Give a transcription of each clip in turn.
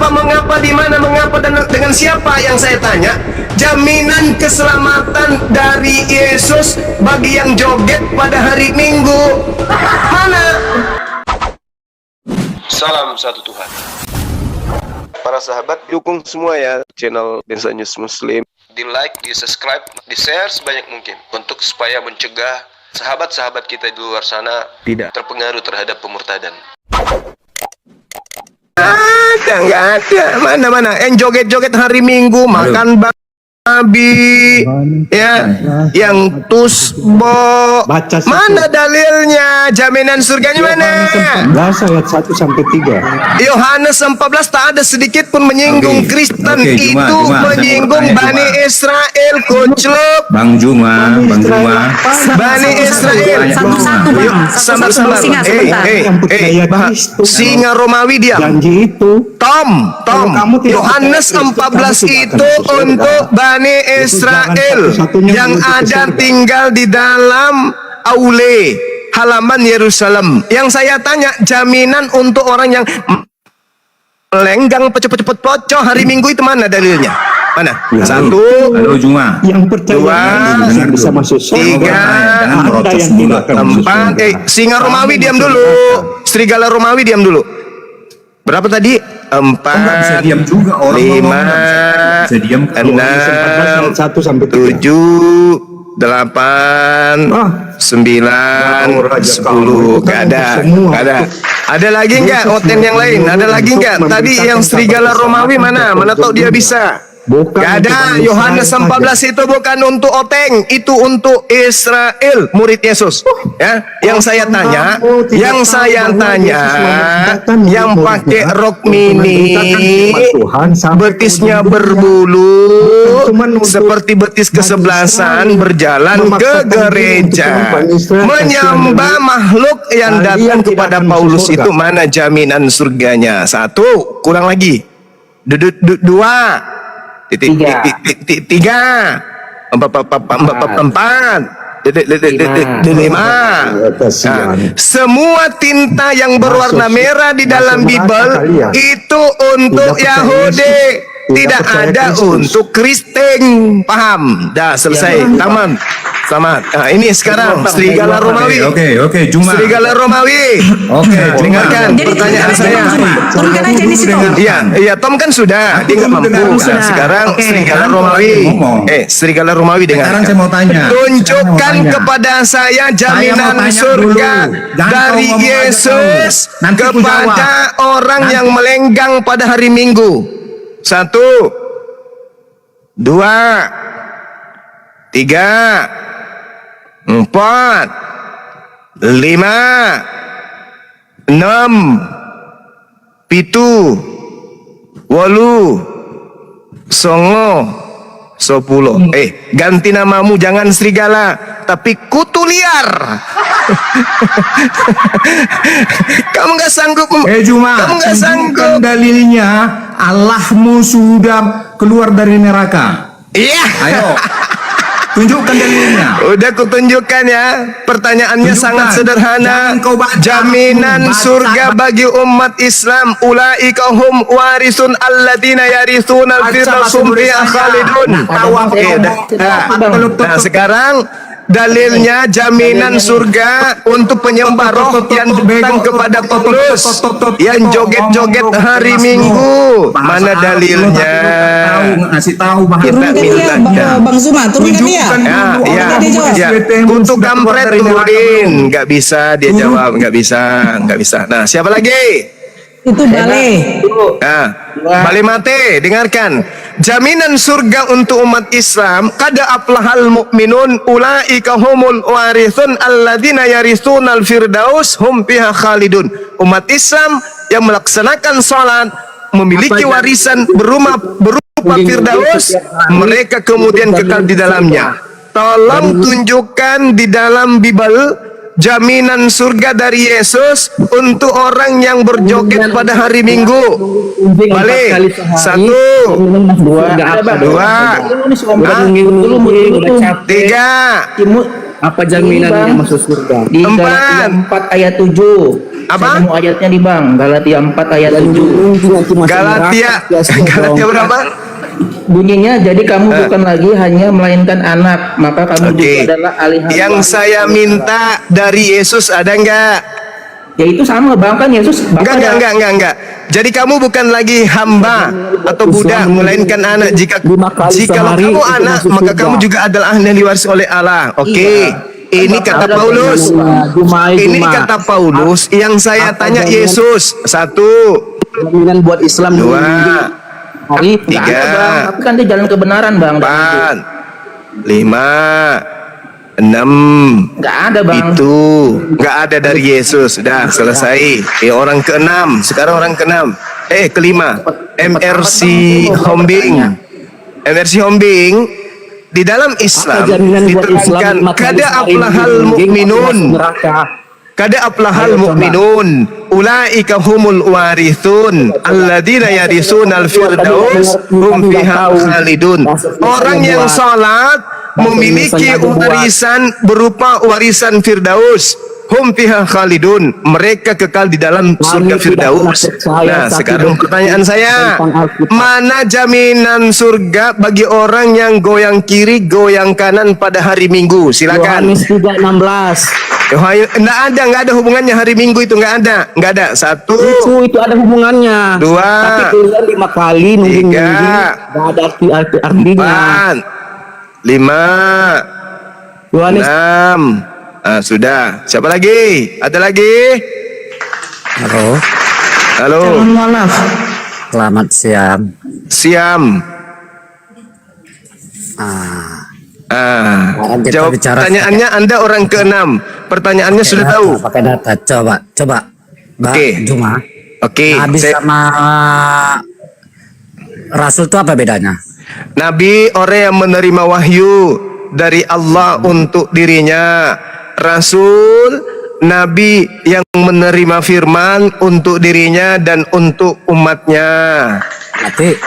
Kenapa, mengapa, di mana, mengapa, dan dengan siapa yang saya tanya? Jaminan keselamatan dari Yesus bagi yang joget pada hari Minggu. Mana? Salam satu Tuhan. Para sahabat, dukung semua ya channel Densa News Muslim. Di like, di subscribe, di share sebanyak mungkin untuk supaya mencegah sahabat-sahabat kita di luar sana tidak terpengaruh terhadap pemurtadan. Nggak ada. Mana? Yang joget-joget hari Minggu, makan babi, ya, yang tusbo. Mana dalilnya? Jaminan surganya mana? Yohanes 14 ayat 1 sampai 3. Yohanes 14 tak ada sedikit pun menyinggung Kristen. Itu menyinggung Bani Israel, kucluk. Bang Juma. Bani Israel. Satu-satu, Bang. Sabar. Singa Romawi diam. Janji itu Tom. Yohanes 14 itu untuk Bani Israel yang ada tinggal di dalam aule halaman Yerusalem. Yang saya tanya, jaminan untuk orang yang melenggang cepet-cepet pocong hari Minggu itu mana dalilnya? Mana? Satu, halo Juma. yang percaya dua, bisa masuk tiga, empat. Singa Romawi diam dulu. Serigala Romawi diam dulu. Berapa tadi? 4, 5, 6, 7, 8, 9, 10. Gak ada. Ada lagi nggak Oten yang lain? Ada lagi nggak? Tadi yang serigala Romawi mana? Mana tahu dia bisa? Gak ada. Yohanes 14 itu bukan untuk Oteng, itu untuk Israel, murid Yesus. Ya, yang saya tanya, yang pakai rok mini, betisnya berbulu, seperti betis kesebelasan, berjalan ke gereja, menyembah makhluk yang datang kepada Paulus itu, mana jaminan surganya? Satu, kurang lagi. Dua. Tiga, empat, lima. Semua tinta yang berwarna merah di dalam Bible itu untuk Yahudi, tidak ada untuk Kristen. Paham? Dah selesai. Taman. Sama. Nah, ini sekarang serigala Romawi. Oke, Juma. Serigala Romawi. Dengarkan pertanyaan saya. Turunkan aja di situ. Iya, Tom kan sudah, dia nggak mampu. Nah, sekarang serigala Romawi. Serigala Romawi dengarkan. Sekarang saya mau tanya. Tunjukkan kepada saya jaminan surga dari Yesus kepada orang yang melenggang pada hari Minggu. 1, 2, 3, 4, 5, 6, 7, 8, 9, 10. Ganti namamu, jangan serigala, tapi kutu liar. Kamu nggak sanggup. Juma, kamu nggak sanggup. Dalilnya Allahmu sudah keluar dari neraka. Iya. Ayo. Tunjukkan dalilnya. Udah kutunjukkan ya. Pertanyaannya sangat sederhana. Jaminan surga bagi umat Islam, ulaika hum warisun alladzina yaritsunal firdausum fiha khalidun. Nah, sekarang dalilnya jaminan surga untuk penyembah roh yang datang kepada Paulus, yang joget-joget hari Minggu. Mana dalilnya? Ngasih tahu Kita minta Bang Zuma, turunkan dia. Untuk kampret turunin, nggak bisa dia jawab, nggak bisa. Nah, siapa lagi? Itu Bale. Bale mate, dengarkan. Jaminan surga untuk umat Islam, kada aflahal mu'minun ulaika humul warithun alladzina yaritsunal firdaus hum fiha khalidun. Umat Islam yang melaksanakan salat, memiliki warisan berupa firdaus, mereka kemudian kekal di dalamnya. Tolong tunjukkan di dalam Bible jaminan surga dari Yesus untuk orang yang berjoget pada hari Minggu. Balik. 1, 2, 3. Apa jaminannya masuk surga? Di 4 ayat 7. Apa? Saya mau ayatnya nih Bang, Galatia 4 ayat 7. Galatia berapa? Bunyinya, jadi kamu bukan lagi hanya melainkan anak, maka kamu Oke. juga adalah alih Yang saya minta dari Yesus ada enggak? Ya itu sama Bang, kan Yesus Bapak Enggak. Jadi kamu bukan lagi hamba atau budak, melainkan anak. Jika kamu anak, maka kamu juga adalah ahli yang diwaris oleh Allah. Oke. Ini kata Paulus. Ini kata Paulus. Yang saya tanya Yesus. 1, Jaminan buat Islam 2, hari Nggak ada, Bang. 3, Tapi kan dia jalan kebenaran Bang. 4, 5, 6. Nggak ada Bang. Itu nggak ada dari Yesus. Sudah selesai. Orang ke-6. Sekarang orang ke-6. Kelima. MRC Hombing. MRC Hombing di dalam Islam diterangkan kada aflahal mu'minun. Kada aflahal mu'minun ulaika humul warithun alladzina yarisunal firdaus hum fiha khalidun. Orang yang salat memiliki warisan berupa warisan firdaus, hum fiha khalidun, mereka kekal di dalam surga firdaus. Nah, sekarang pertanyaan saya, mana jaminan surga bagi orang yang goyang kiri goyang kanan pada hari Minggu? Silakan. Yohanes 3:16. Nggak ada hubungannya hari Minggu itu, nggak ada. 1, Itu ada hubungannya. 2, Tapi keluar 5 kali nungging-nungging, 3, nggak ada artinya. 4, 5, Yohanes 6. Sudah. Siapa lagi? Ada lagi? Halo. Mohon maaf. Selamat siang. Siam. Kita Jawab bicara pertanyaannya. Anda orang ke-6. Pertanyaannya sudah tahu. Pakai data. Coba. Mbak Oke. Juma. Oke. Nabi sama Rasul itu apa bedanya? Nabi orang yang menerima wahyu dari Allah untuk dirinya. Rasul Nabi yang menerima firman untuk dirinya dan untuk umatnya. Berarti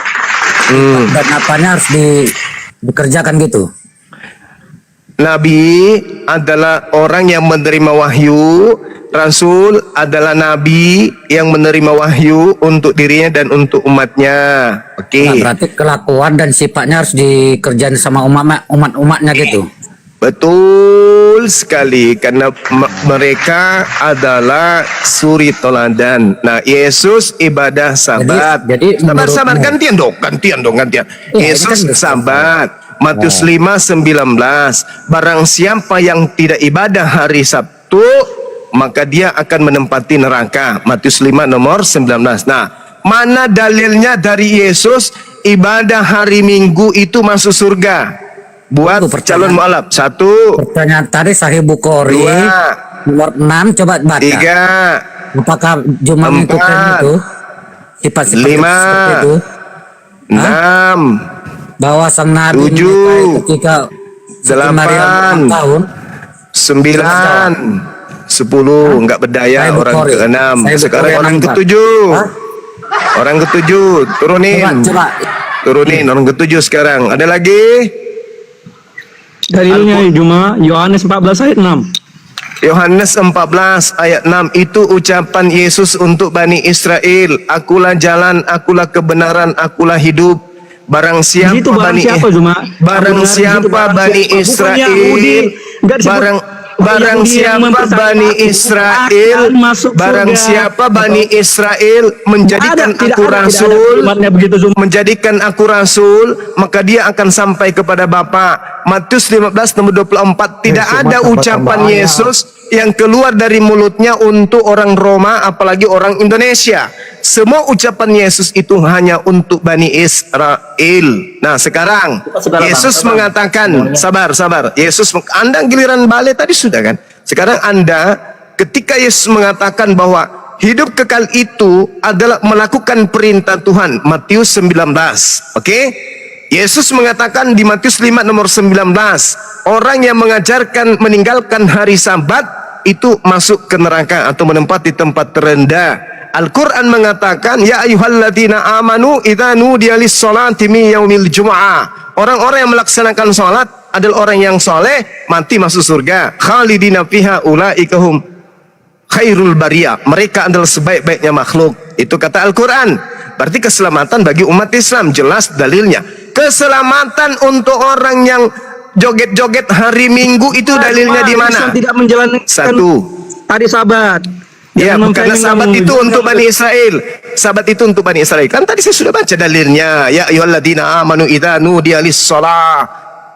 dan apanya harus dikerjakan gitu? Nabi adalah orang yang menerima wahyu, Rasul adalah Nabi yang menerima wahyu untuk dirinya dan untuk umatnya. Oke. Nah, berarti kelakuan dan sifatnya harus dikerjain sama umat-umatnya gitu. Betul sekali, karena mereka adalah suri toladan. Nah, Yesus ibadah sabat. Jadi Sabar, menurutmu- gantian dong. Ya, Yesus ini kan sabat. Matius 5:19. Barang siapa yang tidak ibadah hari Sabtu, maka dia akan menempati neraka. Matius 5 nomor 19. Nah, mana dalilnya dari Yesus ibadah hari Minggu itu masuk surga? Buat Itu pertanyaan. calon mualaf. 1, Pertanyaan tadi Sahih Bukhari 2, nomor 6, coba baca. 3, Apakah Juma mengikuti 4, itu? Sifat-sifat 5, seperti itu? 6, Bahwa sang Nabi 7, menikahi ketika Siti 8, Maryam 4 tahun. 9, 10. Enggak berdaya Saya orang Bukhari. ke-6. Saya Sekarang Bukhari orang yang ke-7. Hah? Orang ke-7, turunin. Coba. Turunin orang ke-7 sekarang. Ada lagi? Dalilnya Juma Yohanes 14 ayat 6. Yohanes 14 ayat 6 itu ucapan Yesus untuk Bani Israel. Akulah jalan, akulah kebenaran, akulah hidup. Barang siapa Di situ barang siapa, Zuma? Barang Benar, di situ siapa barang Bani siapa? Bukan Israel, Yahudi. Nggak disebut barang Yahudi yang siapa mempersatukan Bani aku Israel, akan masuk barang surga. siapa Bani Israel menjadikan aku rasul, kalimatnya begitu, Zuma. menjadikan aku rasul, maka dia akan sampai kepada Bapa. Matius 15 nomor 24. Tidak ada ucapan Yesus yang keluar dari mulutnya untuk orang Roma, apalagi orang Indonesia. Semua ucapan Yesus itu hanya untuk Bani Israel. Nah, sekarang Yesus mengatakan, sabar. Yesus, Anda giliran balik tadi sudah kan? Sekarang Anda, ketika Yesus mengatakan bahwa hidup kekal itu adalah melakukan perintah Tuhan. Matius 19. Oke? Yesus mengatakan di Matius 5 nomor 19, orang yang meninggalkan hari Sabat itu masuk ke neraka atau menempati tempat terendah. Al-Quran mengatakan, ya ayyuhalladzina amanu idza nudiya lis-sholati min yaumil jumu'ah. Orang-orang yang melaksanakan sholat adalah orang yang soleh, mati masuk surga. Khalidina fiha ulaika hum khairul bariyah, mereka adalah sebaik-baiknya makhluk. Itu kata Al-Quran. Berarti keselamatan bagi umat Islam, jelas dalilnya. Keselamatan untuk orang yang joget-joget hari Minggu itu dalilnya di mana? Islam tidak menjalankan Satu. hari Sabat. Ya, Jangan karena memframing sabat kamu. itu Jangan untuk Bani Israel. Sabat itu untuk Bani Israel. Kan tadi saya sudah baca dalilnya. Ya ayyuhalladzina amanu idza nudiya lis-shalah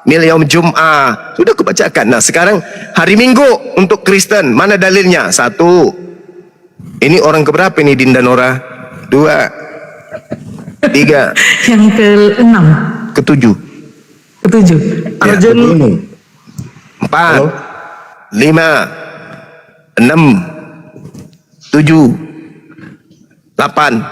mil yaum jum'ah. Sudah aku bacakan. Nah, sekarang hari Minggu untuk Kristen. Mana dalilnya? Satu. Ini orang keberapa ini Dinda Nora? Dua. Tiga. Yang ke-6, Ketujuh. ke-7. Arjen Empat. Lima. Enam. Tujuh. Delapan.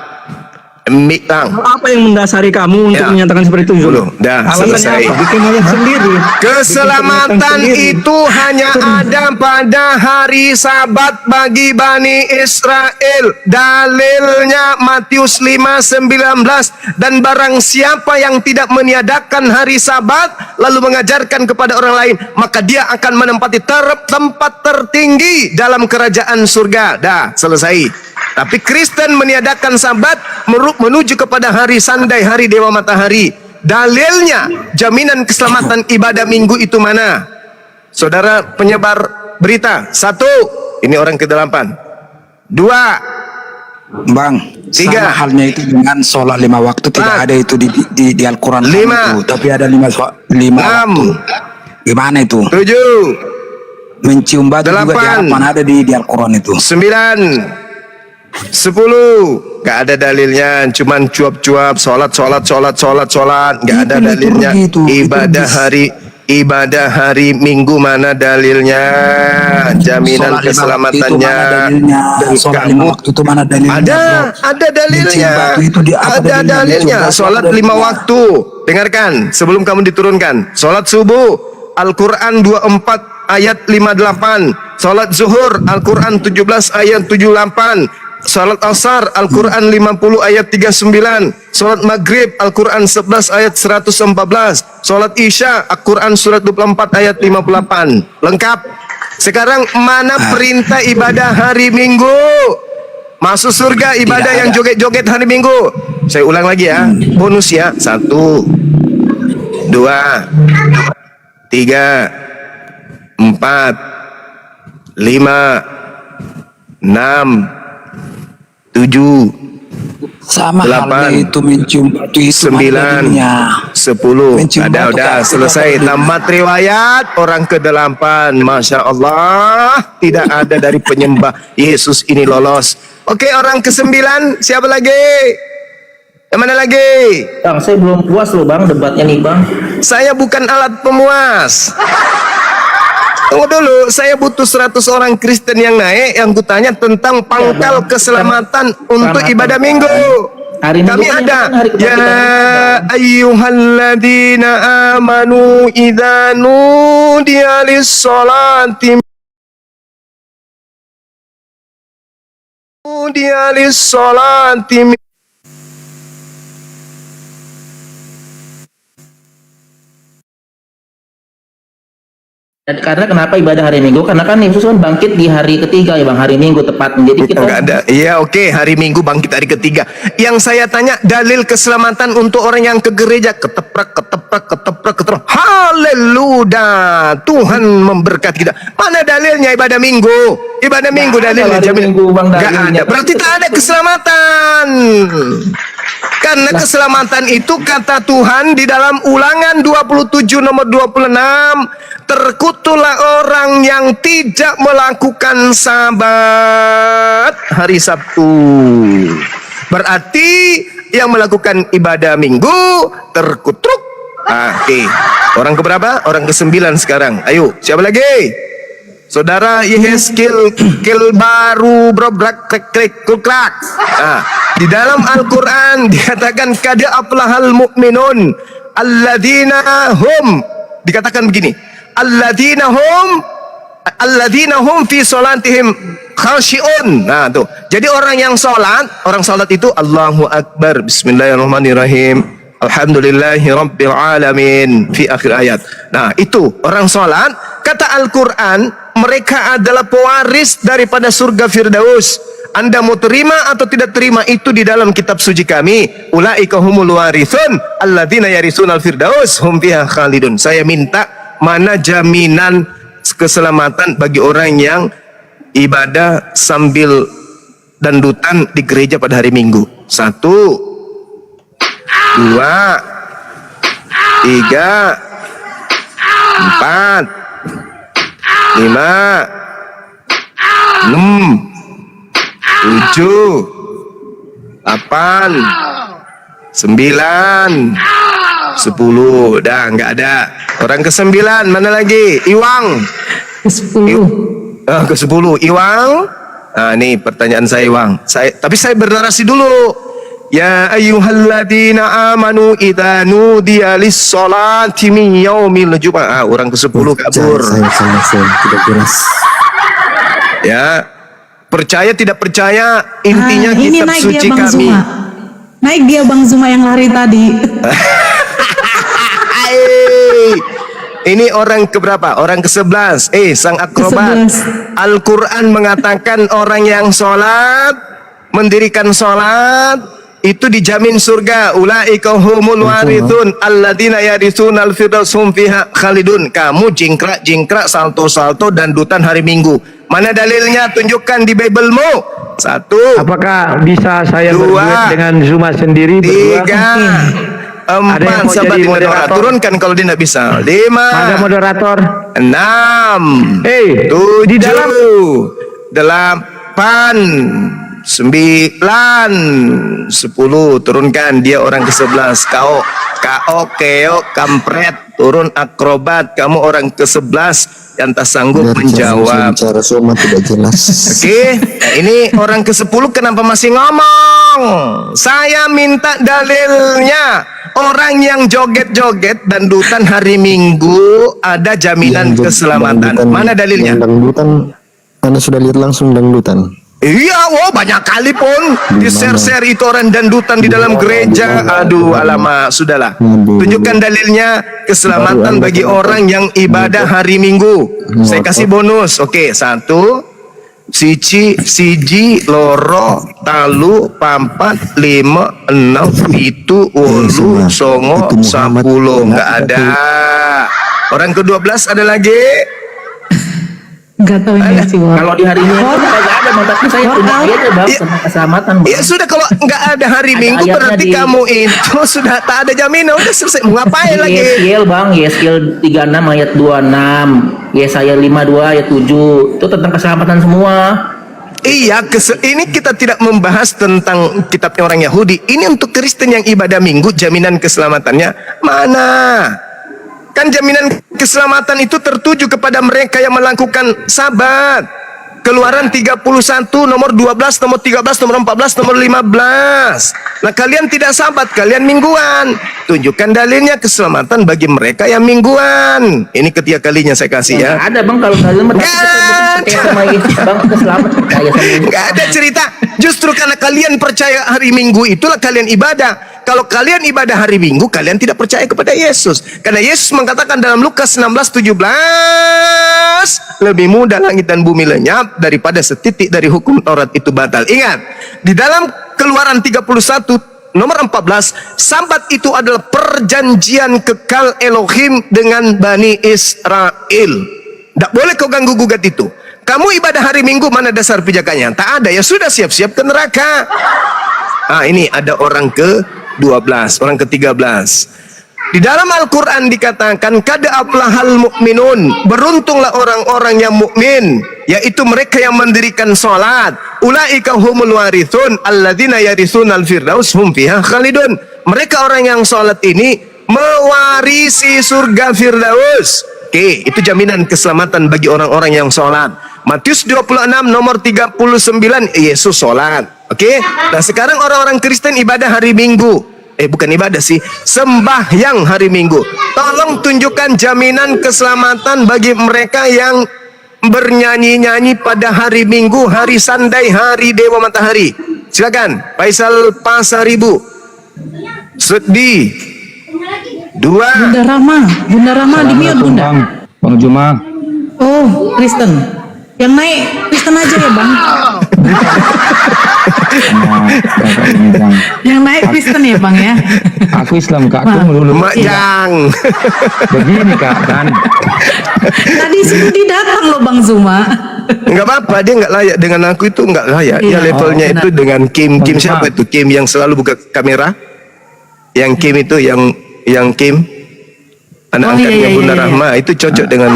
Mitang. apa yang mendasari kamu untuk Ya. menyatakan seperti itu, Zul? Dulu, dah Alasannya selesai. apa? Bikin ayat sendiri. Keselamatan itu hanya ada pada hari Sabat bagi Bani Israel. Dalilnya Matius 5:19, dan barang siapa yang tidak meniadakan hari Sabat lalu mengajarkan kepada orang lain, maka dia akan menempati tempat tertinggi dalam kerajaan surga. Dah, selesai. Tapi Kristen meniadakan Sabat menuju kepada hari Sandai, hari Dewa Matahari. Dalilnya, jaminan keselamatan ibadah Minggu itu mana? Saudara penyebar berita. Satu, ini orang ke-8. Dua, Bang, Tiga. sama halnya itu dengan sholat 5 waktu tidak Empat. ada itu di Al-Quran. Lima. Itu, tapi ada 5 enam, waktu. Gimana itu? tujuh, Mencium batu juga di Delapan. harapan ada di Al-Quran itu. 9, 10. Gak ada dalilnya, cuman cuap-cuap, sholat. Gak ada Itu dalilnya. liturgi itu, Ibadah hari Minggu mana dalilnya? Jaminan Sholat 5 waktu itu keselamatannya. mana dalilnya? Dan Sholat kamu 5 waktu itu mana dalilnya? ada dalilnya. Mencium batu itu apa Ada dalilnya? dalilnya. Mencium batu Sholat apa 5 dalilnya? waktu. Dengarkan sebelum kamu diturunkan. Sholat subuh Al-Quran 24 ayat 58. Sholat zuhur Al-Quran 17 ayat 78. Salat asar Al-Quran 50 ayat 39. Salat maghrib Al-Quran 11 ayat 114. Salat isya Al-Quran surat 24 ayat 58. Lengkap. Sekarang mana perintah ibadah hari Minggu? Masuk surga ibadah yang joget-joget hari Minggu. Saya ulang lagi ya. Bonus ya. 1, 2, 3, 4, 5, 6, 7, Sama 8, halnya itu mencium batu itu mana 9, dalilnya? 10. Mencium Ada batu, udah Kak. selesai. Tamat riwayat orang ke-8. Masya Allah, tidak ada dari penyembah Yesus ini lolos. Oke, orang ke-9 siapa lagi? Yang mana lagi? Bang, saya belum puas loh bang debatnya nih bang. Saya bukan alat pemuas. Tunggu dulu, saya butuh 100 orang Kristen yang naik, yang kutanya tentang pangkal Bang. keselamatan untuk ibadah Minggu. Hari Minggu Kami kan ada. kan hari Ya kebangkitan. ayyuhalladzina amanu idza nudiya lis-salati nudiya lis-salati. Dan karena kenapa ibadah hari Minggu? Karena kan Yesus kan bangkit di hari ketiga ya bang, hari Minggu tepatnya. Jadi kita Enggak ada. Iya, oke, hari Minggu bangkit hari ketiga. Yang saya tanya dalil keselamatan untuk orang yang ke gereja keteprak. Haleluya. Tuhan memberkati kita. Mana dalilnya ibadah Minggu? Ibadah Minggu ada dalilnya hari Minggu, Bang, Enggak dalilnya. ada. Berarti tak ada keselamatan. Karena keselamatan itu kata Tuhan di dalam Ulangan 27 nomor 26, terkutuklah orang yang tidak melakukan sabat hari Sabtu. Berarti yang melakukan ibadah Minggu terkutuk. Oke. Orang keberapa? Orang ke-9 sekarang. Ayo, siapa lagi? Saudara Yehezkiel baru brobrak klik kukrak. Di dalam Al-Quran dikatakan kada aflahal mu'minun alladzina hum, dikatakan begini, alladzina hum fi salatihim khashi'un. Nah tuh. Jadi orang salat itu Allahu Akbar, bismillahirrahmanirrahim, alhamdulillahi rabbil alamin, fi akhir ayat. Nah itu orang salat. Kata Al-Quran, mereka adalah pewaris daripada surga Firdaus. Anda mau terima atau tidak terima, itu di dalam kitab suci kami. Ulaika humul warithun alladzina yarisunal firdaus hum fiha khalidun. Saya minta, mana jaminan keselamatan bagi orang yang ibadah sambil dandutan di gereja pada hari Minggu? 1, 2, 3, 4, 5, 6, 7, 8, 9, 10. Dah nggak ada. Orang ke-9 mana lagi? Iwang. Ke-10. Ke-10 Iwang. Nih pertanyaan saya, Iwang. Tapi saya bernarasi dulu. Ya ayyuhalladzina amanu idza nudiya lis-sholati min yaumil jumu'ah. Orang ke-10 kabur. Tidak jelas. Ya. Percaya tidak percaya, intinya ini kitab naik suci dia Bang kami. Zuma. Naik dia Bang Zuma yang lari tadi. Ini orang keberapa? Orang ke-11. Sang akrobat. Al-Quran mengatakan orang yang sholat, mendirikan sholat, itu dijamin surga. Ulaika humul warithun alladzina yarisunal firdaus hum fiha khalidun. Kamu jingkrak-jingkrak, salto-salto, dan dutan hari Minggu. Mana dalilnya? Tunjukkan di Bible-mu. 1. Apakah bisa saya 2, berduet dengan Zuma sendiri berdua? 3, Ada yang 4. mau Sahabat jadi Indra, moderator? turunkan kalau dia tidak bisa. Ada 5, moderator? 6, di 7, dalam 8, 9, 10. Turunkan, dia orang ke-11. Keo, kampret, turun akrobat. Kamu orang ke-11 yang tak sanggup menjawab. Cara Soma tidak jelas. Oke, nah ini orang ke-10 kenapa masih ngomong? Saya minta dalilnya. Orang yang joget-joget dan dutan hari Minggu ada jaminan keselamatan. Mana dalilnya? Dangdutan, Anda sudah lihat langsung dangdutan? Iya, banyak kali pun di share-share itu orang dandutan di dalam gereja. Aduh, alamak, sudahlah. Tunjukkan dalilnya keselamatan bagi orang yang ibadah hari Minggu. Saya kasih bonus. Oke, 1, siji, loro, talu, 4, 5, 6, 7, 8, 9, 10. Nggak ada. Orang ke-12 ada lagi? Enggak tahu ini sih. Kalau di hari Minggu nggak ada, Bang, tapi saya punya aja Bang tentang keselamatan, Bang. Ya sudah, kalau nggak ada hari Ada Minggu ayatnya berarti di- kamu itu sudah tak ada jaminan. Udah selesai. Mau ngapain lagi? Yeskiel, Bang, Yeskiel 36 ayat 26, Yesaya 52 ayat 7. Itu tentang keselamatan semua. Iya, ini kita tidak membahas tentang kitabnya orang Yahudi. Ini untuk Kristen yang ibadah Minggu, jaminan keselamatannya mana? Kan jaminan keselamatan itu tertuju kepada mereka yang melakukan sabat. Keluaran 31, nomor 12, nomor 13, nomor 14, nomor 15. Nah, kalian tidak sabat, kalian mingguan. Tunjukkan dalilnya keselamatan bagi mereka yang mingguan. Ini ketiga kalinya saya kasih ya. Nggak ada, Bang, kalau kalian Nggak percaya sama itu, Bang, keselamatan percaya sama itu. Nggak ada cerita. Justru karena kalian percaya hari Minggu, itulah kalian ibadah. Kalau kalian ibadah hari Minggu, kalian tidak percaya kepada Yesus. Karena Yesus mengatakan dalam Lukas 16:17, lebih mudah langit dan bumi lenyap daripada setitik dari hukum Taurat itu batal. Ingat, di dalam Keluaran 31 nomor 14, sabat itu adalah perjanjian kekal Elohim dengan Bani Israel. Tidak boleh kau ganggu gugat itu. Kamu ibadah hari Minggu, mana dasar pijakannya? Tak ada, ya sudah, siap-siap ke neraka. Ini ada orang ke-12, orang ke-13. Di dalam Al-Quran dikatakan, kada aflahal mu'minun, beruntunglah orang-orang yang mukmin, yaitu mereka yang mendirikan salat. Ulaika humul warithun alladzina yarisunal firdaus hum fiha khalidun. Mereka orang yang salat ini mewarisi surga Firdaus. Oke, itu jaminan keselamatan bagi orang-orang yang salat. Matius 26 nomor 39, Yesus salat. Oke. Nah, sekarang orang-orang Kristen ibadah hari Minggu. Bukan ibadah sih, sembahyang hari Minggu. Tolong tunjukkan jaminan keselamatan bagi mereka yang bernyanyi-nyanyi pada hari Minggu, hari Sandai, hari Dewa Matahari. Silakan, Faisal Pasaribu. Sedih. 2. Bunda Rama di mute Bunda. Bang Juma. Oh, Kristen. Yang naik Kristen aja ya bang. Yang naik Kristen ya bang ya. Aku Islam Kak, aku dulu. Mak Jang. Begini Kak kan. Tadi Sudi datang loh bang Zuma. Enggak apa-apa, dia enggak layak dengan aku itu enggak layak. Iya. Ya levelnya Oh, itu benar. dengan Kim Bang siapa Zuma. itu? Kim yang selalu buka kamera. Yang Kim itu yang Kim anak Oh, angkatnya iya, Bunda iya, iya. Rahma itu cocok dengan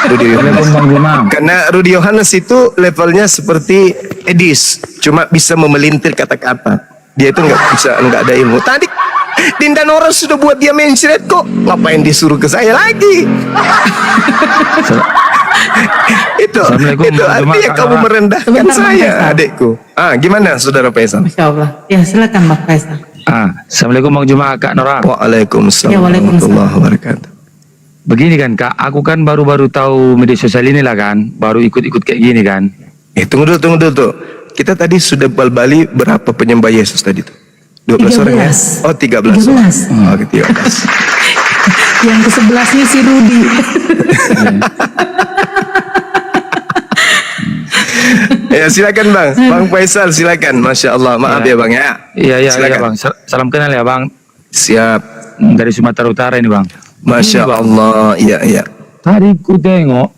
Rudy Yohanes. Waalaikumsalam Bang Zuma. Karena Rudy Yohanes itu levelnya seperti Edis, cuma bisa memelintir kata-kata. Dia itu enggak ada ilmu. Tadi Dinda Nora sudah buat dia mencret kok. Ngapain disuruh ke saya lagi? itu Assalamualaikum, itu Bang Zuma, artinya Kak kamu Nora. merendahkan Sebentar, Bang saya, Faisal. adikku. Gimana saudara Faisal? Masya Allah. Ya silakan bang Faisal. Assalamualaikum Bang Zuma, Kak Nora. Waalaikumsalam Ya, waalaikumsalam. warahmatullahi wabarakatuh. Begini kan Kak, aku kan baru-baru tahu media sosial ini lah kan, baru ikut-ikut kayak gini kan. Tunggu dulu tuh. Kita tadi sudah bal-bali berapa penyembah Yesus tadi tuh? 12 orang ya? 13. Oh 13. 13. Oh 13. Yang ke-11-nya si Rudi. Ya silakan Bang Faisal silakan. Masya Allah, maaf ya Bang ya. Iya Silakan. Bang. Salam kenal ya Bang. Siap. Dari Sumatera Utara ini Bang. Masya Ini, Bang. Allah, iya. Tadi ku tengok,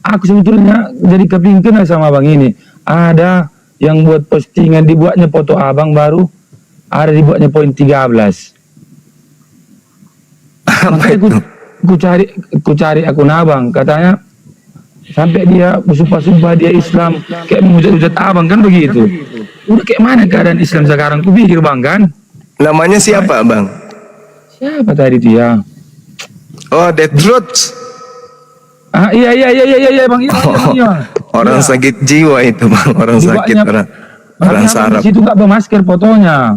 aku sebetulnya jadi kepingin sama Bang ini. Ada yang buat postingan, dibuatnya foto abang baru, ada dibuatnya poin 13. Makanya ku cari akun abang, katanya sampai dia bersumpah-sumpah dia Islam, kayak menghujat-hujat abang kan begitu. Udah kayak mana keadaan Islam sekarang? Ku pikir Bang kan, Namanya siapa Bang? siapa tadi itu ya? Oh, Dead Roots. Iya Bang, iya. Orang Iya. sakit jiwa itu Bang, orang sakit, Dibuatnya- orang Abang saraf. di situ nggak bermasker fotonya.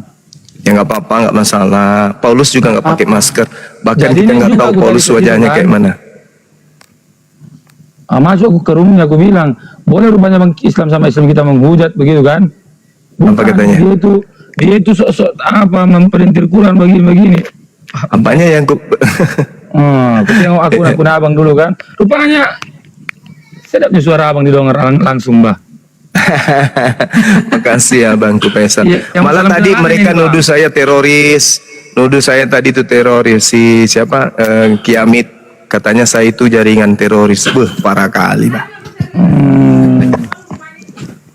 Ya nggak apa-apa, nggak masalah. Paulus juga nggak pakai masker. Bahkan Jadi kita ini nggak juga tahu aku Paulus tadi wajahnya kan. kayak mana. Masuk aku ke rumahnya, aku bilang, boleh rupanya Bang Islam sama Islam kita menghujat begitu kan? Apa katanya? Dia itu sok-sok apa memperintir Quran begini-begini. Apanya yang Aku tengok akun abang dulu kan. Rupanya sedapnya suara abang didengar langsung bah. Makasih ya Bang Faisal. Iya, yang Malah salam tadi kenal mereka ini, Bang. nuduh saya teroris. Nuduh saya tadi itu teroris. Si siapa? Kiamit. Katanya saya itu jaringan teroris. Parah kali Bang.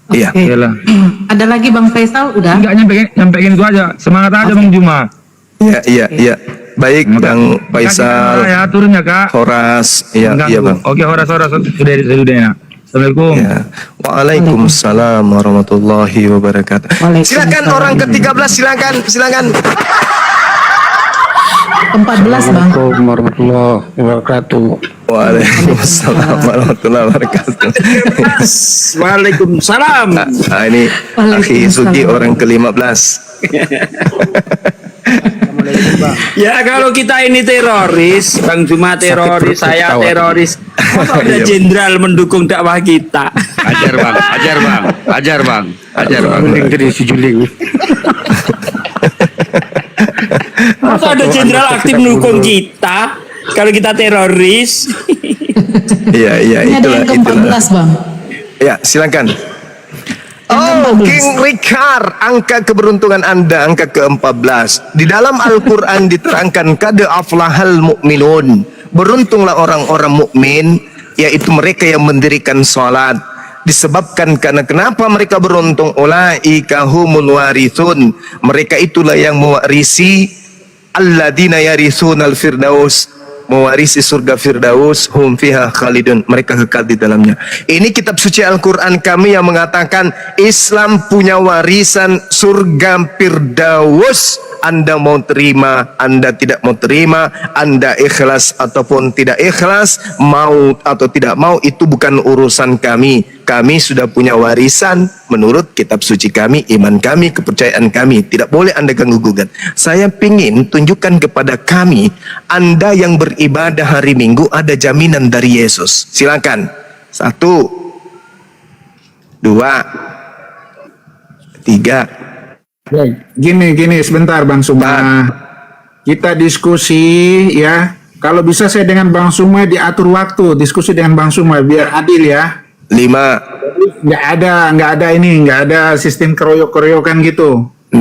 Iya. Oke. Iyalah. Ada lagi bang Faisal udah? Enggak nyampein itu aja. Semangat aja Bang Juma. Iya. Baik Bang Faisal. Ya turunnya Kak. Horas. Iya Mengganggu. Bang. Oke, horas sudah ya. Assalamualaikum. Ya. Waalaikumsalam warahmatullahi wabarakatuh. Waalaikumsalam. Silakan orang ke-13, silakan. 14 bang. Assalamualaikum warahmatullahi wabarakatuh. Waalaikumsalam warahmatullahi wabarakatuh. Waalaikumsalam. Ini Akhi Sugi orang ke-15. Ya kalau kita ini teroris, Bang Juma teroris, saya teroris. Masa ada jenderal mendukung dakwah kita? Ajar bang. Mending dari si Juling. Masa ada jenderal aktif mendukung kita? Kalau kita teroris? Iya, Ini ada yang itulah. ke-14 bang. Ya, silakan. Oh, King Ricard, angka keberuntungan Anda, angka ke-14. Di dalam Al-Quran diterangkan, Qad aflahal mu'minun. Beruntunglah orang-orang mukmin, yaitu mereka yang mendirikan salat. Disebabkan karena kenapa mereka beruntung? Ulaika humul warithun. Mereka itulah yang mewarisi alladzina yarithunal firdaus, mewarisi surga Firdaus, hum fiha khalidun, mereka kekal di dalamnya. Ini kitab suci Al-Quran kami yang mengatakan Islam punya warisan surga Firdaus. Anda mau terima, Anda tidak mau terima, Anda ikhlas ataupun tidak ikhlas, mau atau tidak mau, itu bukan urusan kami. Kami sudah punya warisan menurut kitab suci kami, iman kami, kepercayaan kami. Tidak boleh Anda ganggu-gugat. Saya ingin tunjukkan kepada kami, Anda yang beribadah hari Minggu ada jaminan dari Yesus. Silakan. 1, 2, 3. Gini sebentar Bang Suma. Kita diskusi ya. Kalau bisa saya dengan Bang Suma diatur waktu diskusi dengan Bang Suma biar adil ya. 5, Nggak ada sistem keroyok-keroyokan gitu. 6.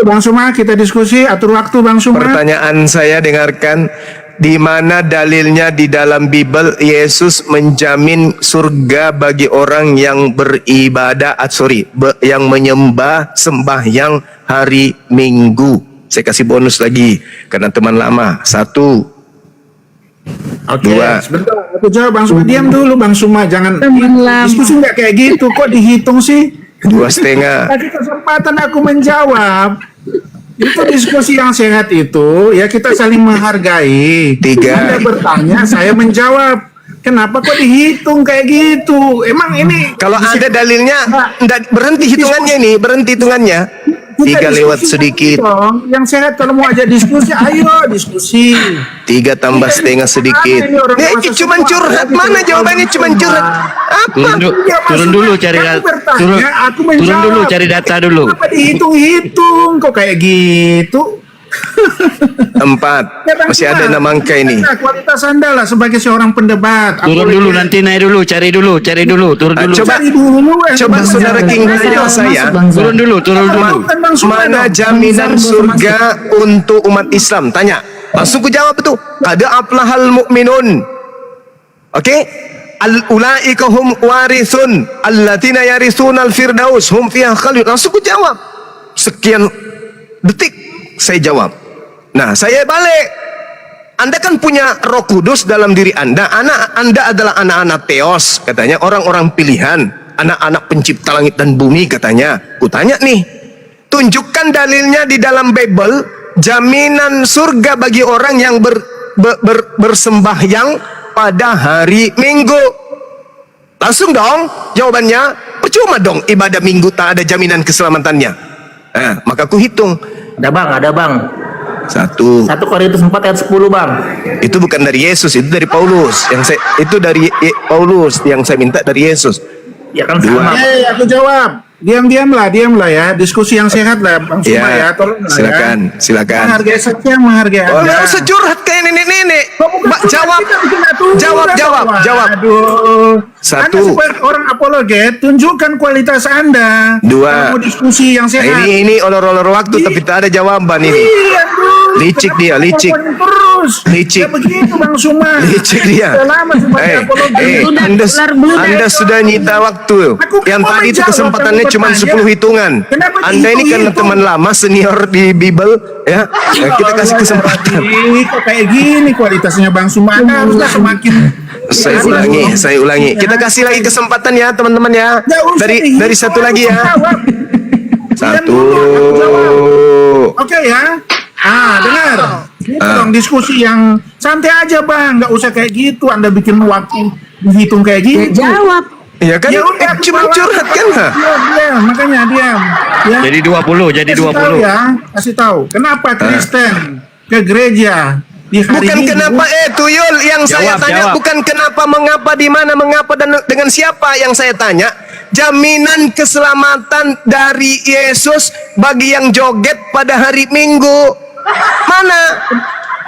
Bang Suma kita diskusi atur waktu Bang Suma. Pertanyaan saya, dengarkan. Di mana dalilnya di dalam Bible Yesus menjamin surga bagi orang yang beribadah, yang menyembah sembahyang hari Minggu? Saya kasih bonus lagi karena teman lama. 1. Oke, 2. sebentar aku jawab Bang Suma. Diam dulu Bang Suma, jangan diskusi nggak kayak gitu. Kok dihitung sih? 2,5. Kasih kesempatan aku menjawab. Itu diskusi yang sehat itu, ya kita saling menghargai. 3. Anda bertanya, saya menjawab. Kenapa kok dihitung kayak gitu? Emang ini Kalau ada dalilnya, berhenti hitungannya. 3 lewat sedikit. dong. Yang sehat kalau mau ajak diskusi, ayo diskusi. 3 tambah setengah sedikit. Cuma curhat. Mana jawabannya cuma curhat? Apa? Turun dulu cari turun dulu cari data dulu. Kenapa dihitung-hitung kok kayak gitu? 4. Masih ada 6 angka ini. Kualitas Anda lah sebagai seorang pendebat. Turun dulu nanti naik dulu, cari dulu, turun dulu. Coba saudara King tanya saya. Turun dulu. Mana jaminan surga untuk umat Islam? Tanya. Langsung ku jawab itu. Ada aflahal mu'minun. Oke? Ulaika hum warithun alladzina yarithunal firdaus hum fiha khalid. Langsung ku jawab. Sekian detik saya jawab. Nah, saya balik. Anda kan punya Roh Kudus dalam diri Anda. Anda adalah anak-anak Theos, katanya, orang-orang pilihan, anak-anak pencipta langit dan bumi, katanya. Kutanya nih, tunjukkan dalilnya di dalam Bible, jaminan surga bagi orang yang bersembahyang pada hari Minggu. Langsung dong jawabannya. Percuma dong ibadah Minggu tak ada jaminan keselamatannya. Maka aku hitung. Ada bang. 1 Korintus 4 ayat 10 bang. Itu bukan dari Yesus, itu dari Paulus. Itu dari Paulus yang saya minta dari Yesus. Ya kan sama. Aku jawab. Diam-diamlah ya. Diskusi yang sehat lah Bang Suma ya. Tolong silakan. Menghargai saja, menghargai Anda. Nggak usah curhat kayak nenek-nenek. Jawab. Aduh. 1. Anda sebagai orang apologet, tunjukkan kualitas Anda. 2. Kalau mau diskusi yang sehat. Ini olor-olor waktu tapi tak ada jawaban ini. Licik dia, licik. Terus. Licik. Ya begitu Bang Suma. Licik dia. Lama sebagai apologet. Anda sudah nyita waktu. Yang tadi itu kesempatannya cuma 10 hitungan. Anda ini karena teman lama, senior di Bible, ya. Kita kasih kesempatan. Kok kayak gini kualitasnya Bang Suma? Anda haruslah semakin. Saya ulangi. Kita kasih lagi kesempatan ya, teman-teman ya. Dari satu lagi ya. 1. Oke ya. Dengar. Gitu dong diskusi yang santai aja Bang. Nggak usah kayak gitu. Anda bikin waktu dihitung kayak gitu. Jawab. Ya kan, cuma curhat kan? Makanya diam. Ya. Jadi 20. Kasih tahu. Kenapa Kristen ke gereja di hari Bukan Minggu? kenapa Tuyul yang saya tanya, bukan kenapa, mengapa, di mana, mengapa, dan dengan siapa yang saya tanya. Jaminan keselamatan dari Yesus bagi yang joget pada hari Minggu. Mana?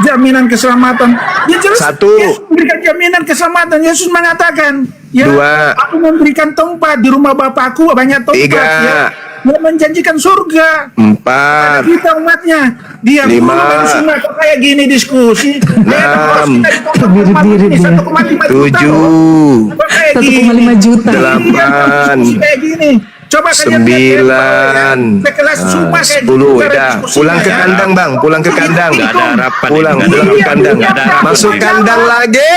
Jaminan keselamatan. Ya jelas. 1. Yesus memberikan jaminan keselamatan. Yesus mengatakan, ya, 2. aku memberikan tempat di rumah Bapakku, banyak tempat. 3. Ya. Dia menjanjikan surga. 4. Kita umatnya. Dia 5. semua kok kayak gini diskusi. 6. 1,5 7. 1,5 juta. 8. Kayak gini. Coba 9. Sekelas Suma kayak 10. gitu, Udah, diskusi pulang ke ya. kandang Bang, pulang ke kandang. Nggak ada harapan. Pulang Nggak ada ke kandang. Nggak ada harapan. Masuk kandang lagi.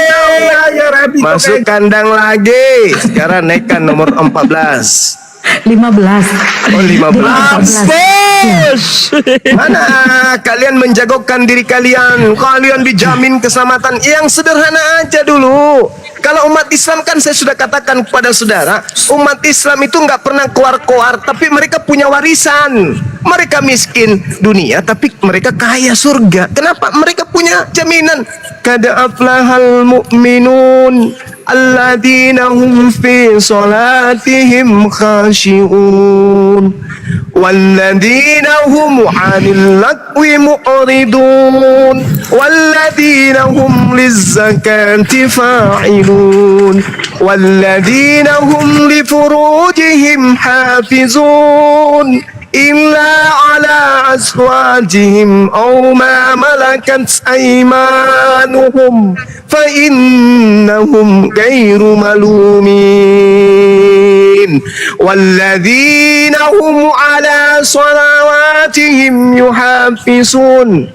Ya, Rabi, kok Masuk kayak kandang lagi. Sekarang naikkan nomor 14. 15. Oh, 15. Bos! Mana kalian menjagokan diri kalian? Kalian dijamin keselamatan. Yang sederhana aja dulu. Kalau umat Islam kan saya sudah katakan kepada saudara, umat Islam itu nggak pernah koar-koar, tapi mereka punya warisan. Mereka miskin dunia, tapi mereka kaya surga. Kenapa? Mereka punya jaminan. Kada aflahal mu'minun alladzina hum fi salatihim khashi'un والذين هم عن اللغو معرضون والذين هم للزكاة فاعلون والذين هم لفروجهم حافظون إلا على أزواجهم أو ما ملكت أيمانهم فإنهم غير ملومين والذين هم على صلواتهم يحافظون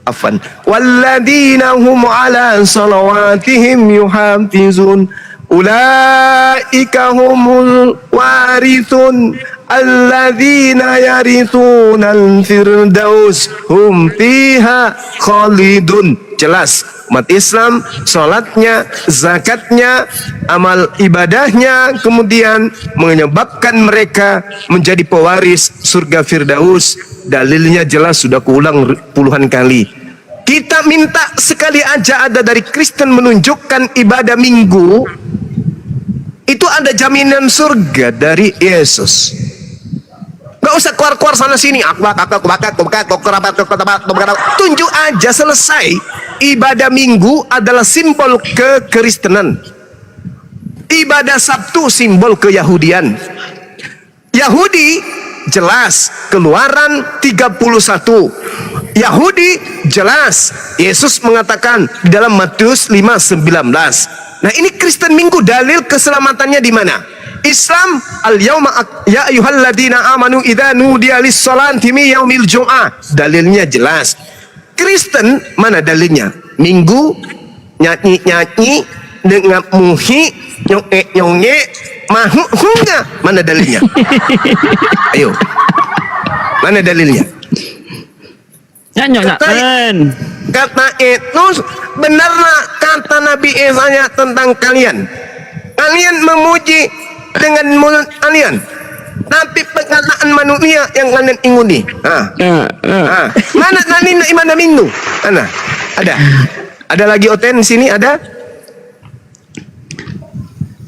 عفوا والذين هم على صلواتهم يحافظون أولئك هم الوارثون الذين يرثون الفردوس هم فيها خالدون. Jelas umat Islam sholatnya, zakatnya, amal ibadahnya kemudian menyebabkan mereka menjadi pewaris surga Firdaus. Dalilnya jelas, sudah kuulang puluhan kali. Kita minta sekali aja ada dari Kristen menunjukkan ibadah minggu itu ada jaminan surga dari Yesus. Gak usah keluar-keluar sana sini. Tunjuk aja, selesai. Ibadah minggu adalah simbol kekristenan. Ibadah Sabtu simbol keyahudian. Yahudi jelas Keluaran 31. Yahudi jelas Yesus mengatakan di dalam Matius 5:19. Nah, ini Kristen minggu, dalil keselamatannya di mana? Islam al-yauma ya ayyuhalladzina amanu idza nudiya lis-sholati min yaumil jum'ah. Dalilnya jelas. Kristen mana dalilnya? Minggu nyanyi-nyanyi dengan muhi nyonge mahu enggak? Mana dalilnya? Ayo. Mana dalilnya? Kata itu benarlah kata Nabi Yesaya tentang kalian. Kalian memuji dengan mulut kalian, tapi perkataan manusia yang kalian inguni. Mana dalilnya ibadah minggu? Mana? Ada? Ada lagi oten sini ada?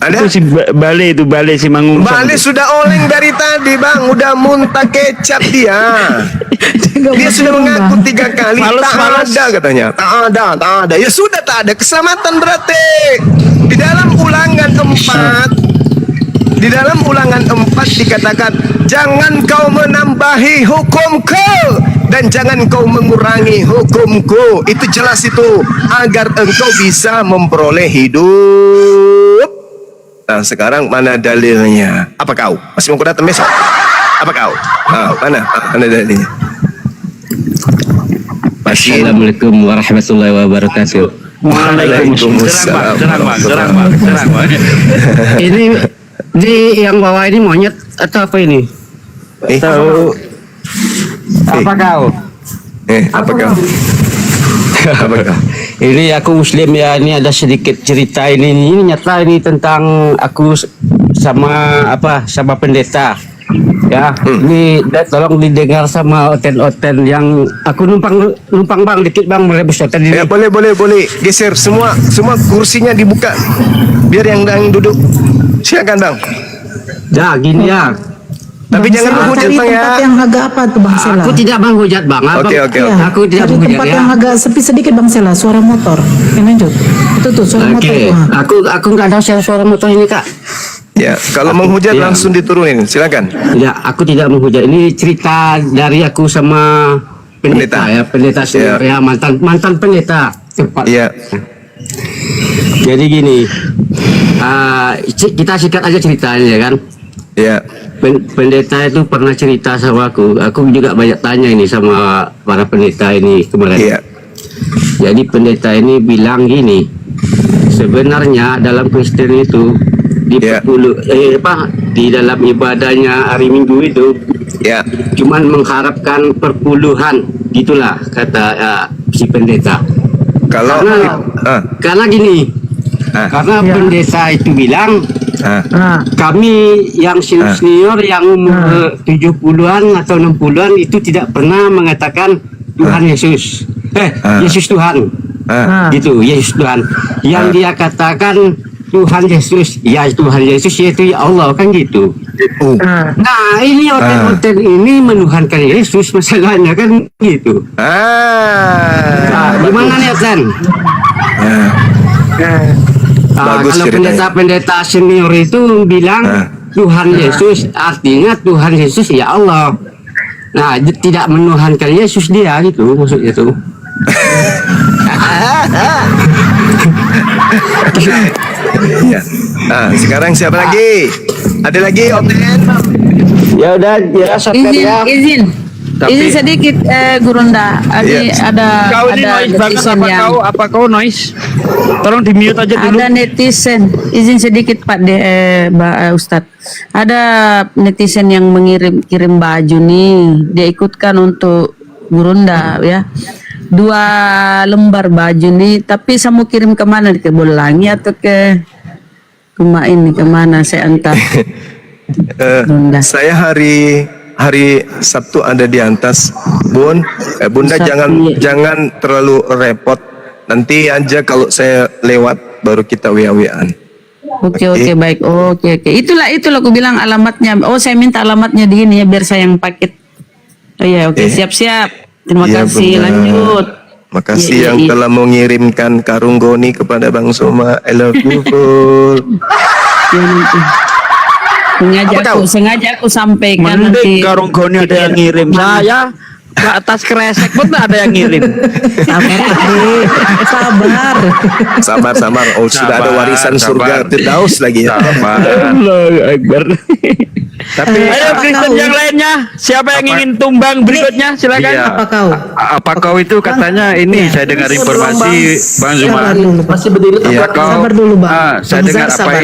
Ada? Itu si Bale si Mangung. Bale sudah oleng dari tadi, Bang. Udah muntah kecap dia. Dia sudah mengaku 3 kali. Tak ada katanya. Tak ada. Ya sudah, tak ada. Keselamatan berarti. Di dalam Ulangan 4 dikatakan, jangan kau menambahi hukumku dan jangan kau mengurangi hukumku. Itu jelas itu, agar engkau bisa memperoleh hidup. Nah, sekarang mana dalilnya? Apa kau? Masih mau datang besok? Apa kau? Mana dalilnya? Assalamualaikum warahmatullahi wabarakatuh. Waalaikumsalam. Serang bang. Ini yang bawah ini monyet atau apa ini? Tahu Apa kau? Apa kau? Ini aku Muslim ya, ini ada sedikit cerita ini nyata ini tentang aku sama pendeta. Ya, ini tolong didengar sama oten-oten yang aku numpang bang, dikit bang, boleh berserta diri. Ya, boleh. Geser semua kursinya dibuka. Biar yang duduk. Silakan bang. Ya, gini ya. Tapi Bang jangan Sela, menghujat cari bang ya. tempat yang agak apa tuh Bang Sela? Aku tidak menghujat bang. Oke. Ya, Aku tidak cari menghujat tempat ya. yang agak sepi sedikit Bang Sela, suara motor. Oke, lanjut. Itu tuh suara motor. Oke, Wah. aku nggak ada suara motor ini kak. Ya, kalau menghujat ya. langsung diturunin. Silakan. Ya, aku tidak menghujat. Ini cerita dari aku sama pendeta ya, pendeta senior ya, mantan pendeta. Cepat. Iya. Jadi gini, kita sikat aja ceritanya kan. Iya. Pendeta itu pernah cerita sama aku. Aku juga banyak tanya ini sama para pendeta ini kemarin. Iya. Jadi pendeta ini bilang gini, sebenarnya dalam Kristen itu di dalam ibadahnya hari Minggu itu cuman mengharapkan perpuluhan, gitulah kata si pendeta. Karena gini, karena pendeta itu bilang kami yang senior yang umur 70-an atau 60-an itu tidak pernah mengatakan Tuhan Yesus. Yesus Tuhan. Gitu, Yesus Tuhan. Yang dia katakan Tuhan Yesus, ya Tuhan Yesus yaitu ya Allah, kan gitu. Nah, ini hotel-hotel ini menuhankan Yesus, masalahnya kan gitu. Nah, gimana nih, Tan? Bagus Kalau ceritanya. pendeta-pendeta senior itu bilang Tuhan Yesus, artinya Tuhan Yesus ya Allah. Nah, tidak menuhankan Yesus dia gitu maksudnya tuh. Ya. Sekarang siapa lagi? Ada lagi Opten? Ya udah, ya Izin sedikit Gurunda. Iya. Kau ini noise banget, apa kau noise? Tolong di mute aja dulu. Ada netizen, izin sedikit Pak Ustadz. Ada netizen yang kirim baju nih, dia ikutkan untuk Gurunda ya. 2 lembar baju nih, tapi saya mau kirim kemana? Ke Bolangi atau ke rumah ini kemana saya antar? Bunda. Saya hari Sabtu ada di atas, Bunda Sabtu, jangan terlalu repot. Nanti aja kalau saya lewat baru kita WA-WAan. Oke, baik. Oke. Itulah aku bilang alamatnya. Oh, saya minta alamatnya di ini ya biar saya yang paket. Oh ya, oke. Siap. Terima Iya, kasih. Bunda. Lanjut. Makasih Iya, yang iya. telah mengirimkan karung goni kepada Bang Soma. I love you full. Ya, nanti. Sengaja aku sampaikan Mending nanti. karung goni ada yang ngirim. Saya ke atas kresek pun ada yang ngirim. Sabar. Sabar. Oh, sudah ada Sabar, warisan sabar. surga Firdaus lagi ya. Allahu Akbar. Tapi Ayo Kristen yang lainnya, siapa yang ingin tumbang berikutnya? Silakan. Iya. Apa kau? apa kau itu katanya ini saya dengar informasi Bang Zuma. Masih berdiri Iya, tepat. kau. Sabar dulu, Bang. Saya Bang dengar Zar, apa? sabar.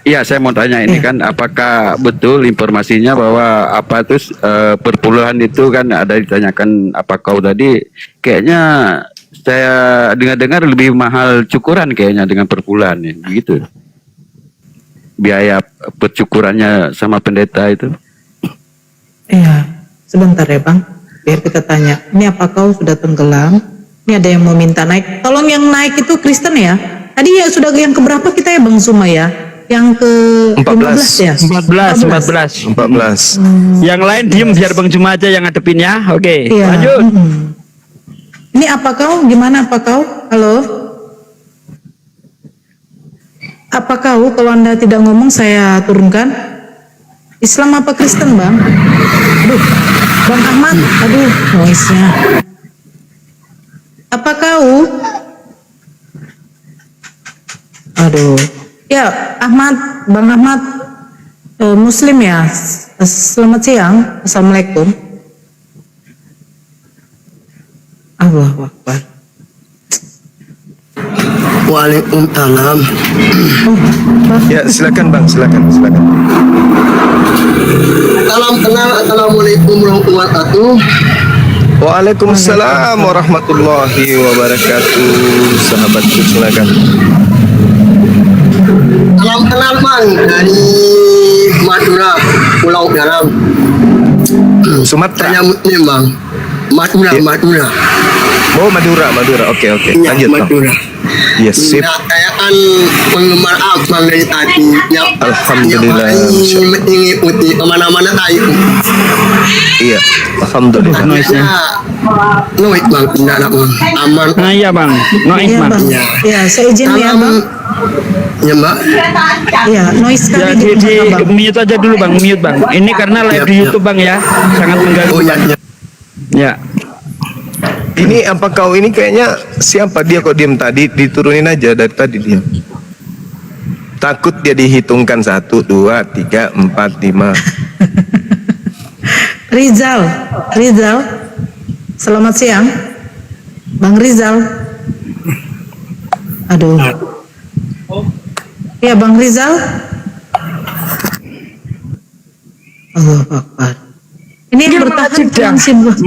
Iya, saya mau tanya ini kan, apakah betul informasinya bahwa apa terus perpuluhan itu kan ada ditanyakan apa kau tadi? Kayaknya saya dengar-dengar lebih mahal cukuran kayaknya dengan perpuluhan ya, begitu. Biaya percukurannya sama pendeta itu. Iya, sebentar ya Bang, biar kita tanya. Ini apa kau sudah tenggelam? Ini ada yang mau minta naik. Tolong yang naik itu Kristen ya. Tadi ya sudah yang keberapa kita ya Bang Suma ya? Yang ke 14 ya? 14. 14. Yang lain diem biar Bang Cuma aja yang ngadepin ya. Oke, Iya. lanjut. Ini apa kau? Gimana apa kau? Halo? Apa kau? Kalau Anda tidak ngomong saya turunkan. Islam apa Kristen Bang? Aduh, Bang Ahmad. Aduh, noise-nya. Apa kau? Aduh. Ya, Ahmad, Bang Ahmad, Muslim ya. Selamat siang. Assalamualaikum. Allahu Akbar. Waalaikumsalam. Ya, silakan Bang, silakan. Salam kenal. Assalamualaikum warahmatullahi wabarakatuh. Waalaikumsalam warahmatullahi wabarakatuh. Sahabatku, silakan. Salam kenal Bang dari Madura, Pulau Garam. Sumatera. Saya Muslim Bang. Madura. Oh, Madura. Oke. Iya, Lanjut Bang. Madura. Yes, sip. Nah, saya kan penggemar abang dari tadi. Alhamdulillah. Yang mengikuti kemana-mana tahu. Iya, alhamdulillah. Noise-nya. Noit Bang, tidak nak Bang. Aman. Nah iya Bang, noise Iya Bang. Bang. Ya, saya izin ya Salam. Bang. Ya Mbak. Ya, noise Ya sekali di di belakang, Bang. mute aja dulu Bang, mute Bang. Ini karena live di YouTube Bang ya, sangat mengganggu. Oh iya. Bang. Ya. Ini apa kau ini kayaknya siapa dia kok diem tadi, diturunin aja dari tadi dia. Takut dia dihitungkan 1, 2, 3, 4, 5. Rizal. Selamat siang. Bang Rizal. Aduh. Ya Bang Rizal. Allahu Akbar. Ini yang bertahan kurang sih Bang.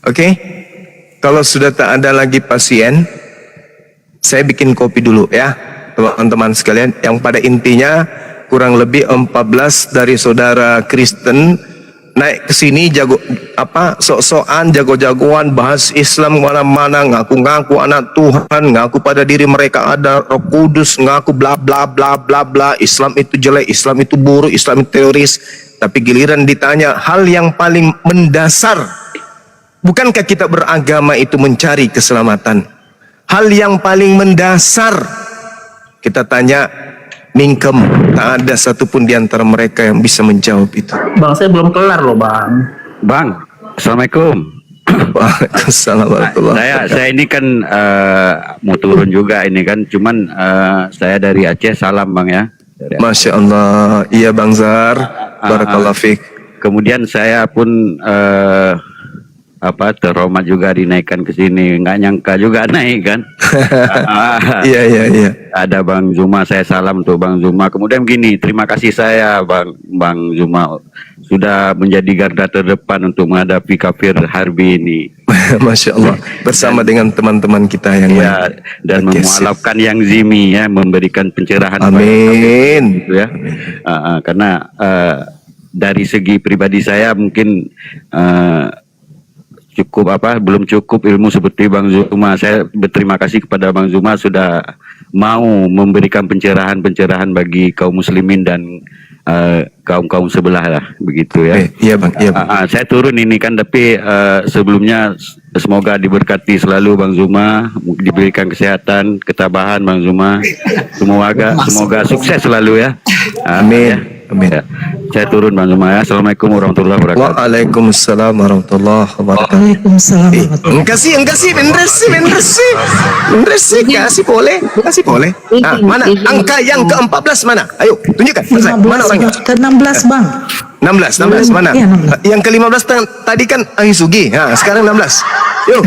Oke. Kalau sudah tak ada lagi pasien, saya bikin kopi dulu ya, teman-teman sekalian. Yang pada intinya kurang lebih 14 dari saudara Kristen naik ke sini jago apa sok-sokan jago-jagoan bahas Islam mana-mana, ngaku-ngaku anak Tuhan, ngaku pada diri mereka ada Roh Kudus, ngaku bla bla bla bla bla, Islam itu jelek, Islam itu buruk, Islam itu teroris. Tapi giliran ditanya hal yang paling mendasar, bukankah kita beragama itu mencari keselamatan? Hal yang paling mendasar kita tanya, mingkem, tak ada satupun di antara mereka yang bisa menjawab itu. Bang, saya belum kelar loh, Bang. Bang, assalamualaikum. Waalaikumsalam warahmatullahi Saya ini kan mau turun juga ini kan, cuman saya dari Aceh, salam Bang ya. Masya Allah, iya Bang Zar, barakallahu fiik. Kemudian saya pun terhormat juga dinaikkan ke sini, nggak nyangka juga naik kan. Iya. Ada Bang Zuma, saya salam untuk Bang Zuma. Kemudian begini, terima kasih saya Bang Zuma sudah menjadi garda terdepan untuk menghadapi kafir harbi ini. Masya Allah, bersama dengan teman-teman kita yang lain. Dan memualafkan yang zimi ya, memberikan pencerahan. Amin. Gitu ya. Karena dari segi pribadi saya mungkin belum cukup ilmu seperti Bang Zuma. Saya berterima kasih kepada Bang Zuma sudah mau memberikan pencerahan bagi kaum muslimin dan kaum sebelah lah, begitu ya. Iya Bang, iya Bang. Saya turun ini kan, tapi sebelumnya semoga diberkati selalu Bang Zuma, diberikan kesehatan, ketabahan Bang Zuma. Semoga sukses selalu ya. Amin. Ya. Amin. Ya. Saya turun Bang Zuma ya. Assalamualaikum warahmatullahi wabarakatuh. Waalaikumsalam warahmatullahi wabarakatuh. Waalaikumsalam warahmatullahi Kasih, Mendresi, kasih boleh. Mana angka yang ke-14 mana? Ayo, tunjukkan. Mana orangnya? Ke-16 Bang. 16 mana? Iya, 16. Yang ke-15 tadi kan Ahisugi. Sekarang 16. Yuk.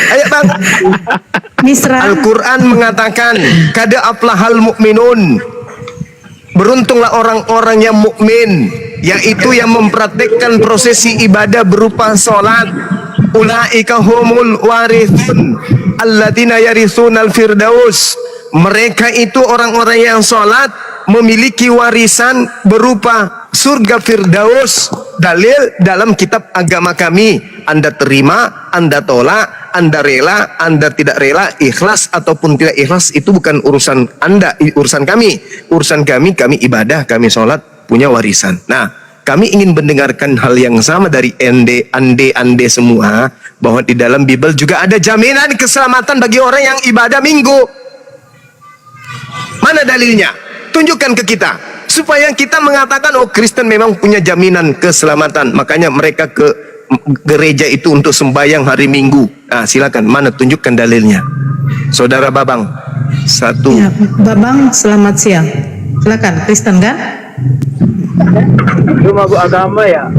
Ayo Bang. Misra. Al-Quran mengatakan, kada aflahal mu'minun. Beruntunglah orang-orang yang mukmin, yaitu yang mempraktikkan prosesi ibadah berupa salat. Ulaika humul warithun alladzina yarithunal firdaus. Mereka itu orang-orang yang salat memiliki warisan berupa surga Firdaus. Dalil dalam kitab agama kami. Anda terima, Anda tolak, Anda rela, Anda tidak rela, ikhlas ataupun tidak ikhlas, itu bukan urusan Anda, urusan kami. Urusan kami ibadah, kami sholat, punya warisan. Nah, kami ingin mendengarkan hal yang sama dari ande semua, bahwa di dalam Bible juga ada jaminan keselamatan bagi orang yang ibadah minggu. Mana dalilnya? Tunjukkan ke kita, supaya kita mengatakan, oh Kristen memang punya jaminan keselamatan, makanya mereka ke gereja itu untuk sembahyang hari Minggu. Silakan, mana tunjukkan dalilnya. Saudara Babang, satu. Ya, Babang, selamat siang. Silakan, Kristen kan? Cuma agama ya.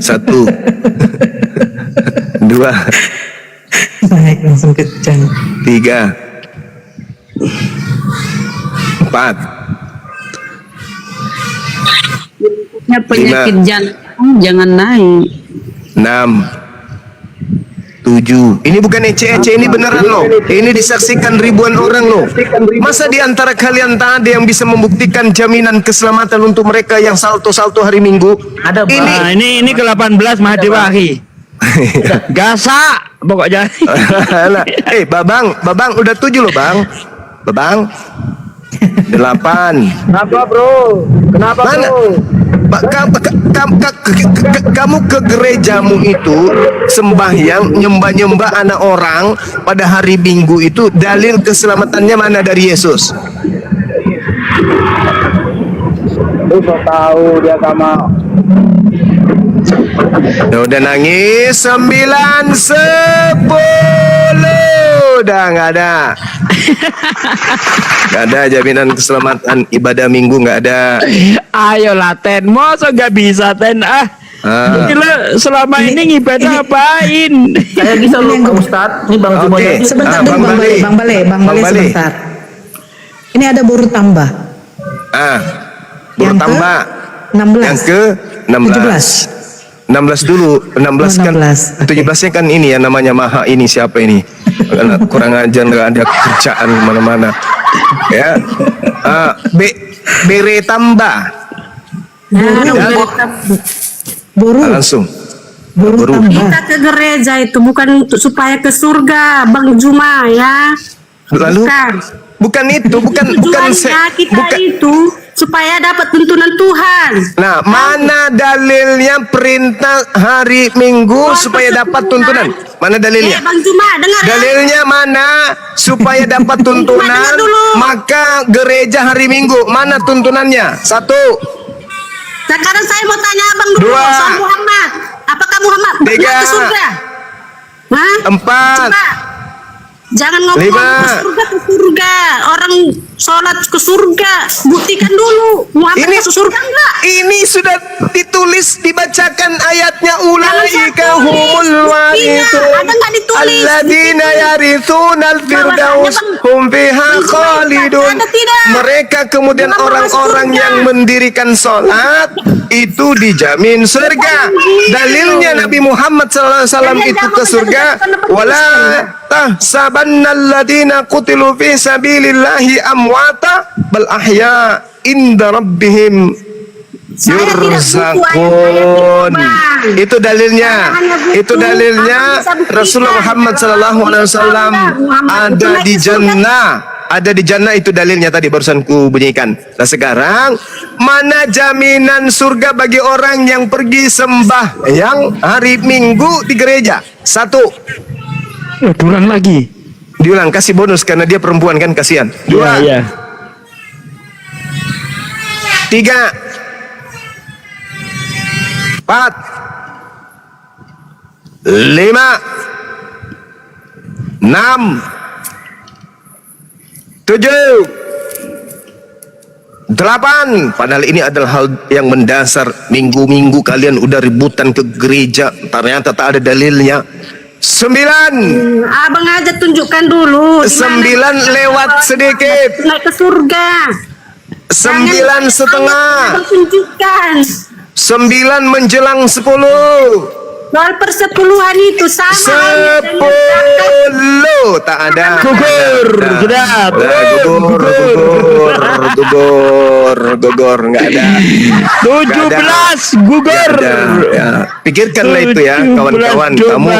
Satu. Dua. Baik, langsung kejang. Tiga. Empat. Ya, penyakit jantung jangan naik. 6. 7. Ini bukan ece-ece, ini beneran loh. Ini disaksikan ribuan orang loh. Masa di antara kalian tak ada yang bisa membuktikan jaminan keselamatan untuk mereka yang salto-salto hari Minggu? Ada, Bang. Ini ke-18 Mahadiwahi. Gasak pokoknya. Babang udah 7 loh Bang. Babang 8. Kenapa bro? Kenapa Mana? bro? Kamu ke gerejamu itu sembahyang, nyembah anak orang pada hari Minggu itu, dalil keselamatannya mana dari Yesus? Lu so tahu dia sama. Udah nangis 9, 10, udah nggak ada. Nggak ada jaminan keselamatan ibadah Minggu, nggak ada. Ayolah Ten, masa nggak bisa Ten? Gila, selama ini ngibadah apain? Saya bisa loh Pak Ustadz. Ini Bang Zuma. Sebentar dulu Bang Bale sebentar. Ini ada baru tambah. Baru tambah. 16. Yang ke 16. 16 dulu. 16 kan 17-nya kan ini ya namanya Maha ini, siapa ini? Kurang ajar, nggak ada kerjaan mana-mana. Ya. Bere tambah. Buru. Langsung. Buru tambah. Kita ke gereja itu bukan untuk supaya ke surga, Bang Juma ya. Lalu bukan itu, bukan Tujuannya kita itu supaya dapat tuntunan Tuhan. Nah, mana dalilnya perintah hari Minggu supaya dapat tuntunan? Mana dalilnya? Bang Juma, dengar ya. Dalilnya mana supaya dapat tuntunan? Maka gereja hari Minggu, mana tuntunannya? 1. Sekarang saya mau tanya Abang dulu 2. soal Muhammad. Apakah Muhammad 3. pernah ke surga? Hah? 4. Coba. Jangan ngomong 5. ke surga. Orang sholat ke surga. Buktikan dulu. Muhammad masuk surga enggak? Ini sudah ditulis, dibacakan ayatnya, ulaika humul warithun alladzina yarithunal firdaus hum fiha khalidun. Mereka kemudian orang-orang yang mendirikan sholat itu dijamin surga. Dalilnya Nabi Muhammad SAW itu ke surga. Wala tahsabannalladzina qutilu fi sabilillahi amwata bal ahya inda rabbihim yurzaqun. Itu dalilnya. Itu dalilnya Rasulullah Muhammad SAW ada di jannah. Ada di jannah, itu dalilnya tadi barusan ku bunyikan. Nah sekarang, mana jaminan surga bagi orang yang pergi sembah yang hari Minggu di gereja? 1. Diulang lagi. Diulang, kasih bonus karena dia perempuan kan, kasihan. 2. 3. 4. 5. 6. 7. 8. Padahal ini adalah hal yang mendasar. Minggu-minggu kalian udah ributan ke gereja, ternyata tak ada dalilnya. 9. Abang aja tunjukkan dulu. 9 lewat sedikit. Naik ke surga. 9 setengah. Abang tunjukkan. 9 menjelang 10. Soal persepuluhan itu sama. 10 tak ada. Gugur, sudah. Gugur, nggak ada. 17 gugur. Ya, pikirkanlah itu ya, kawan-kawan. Kamu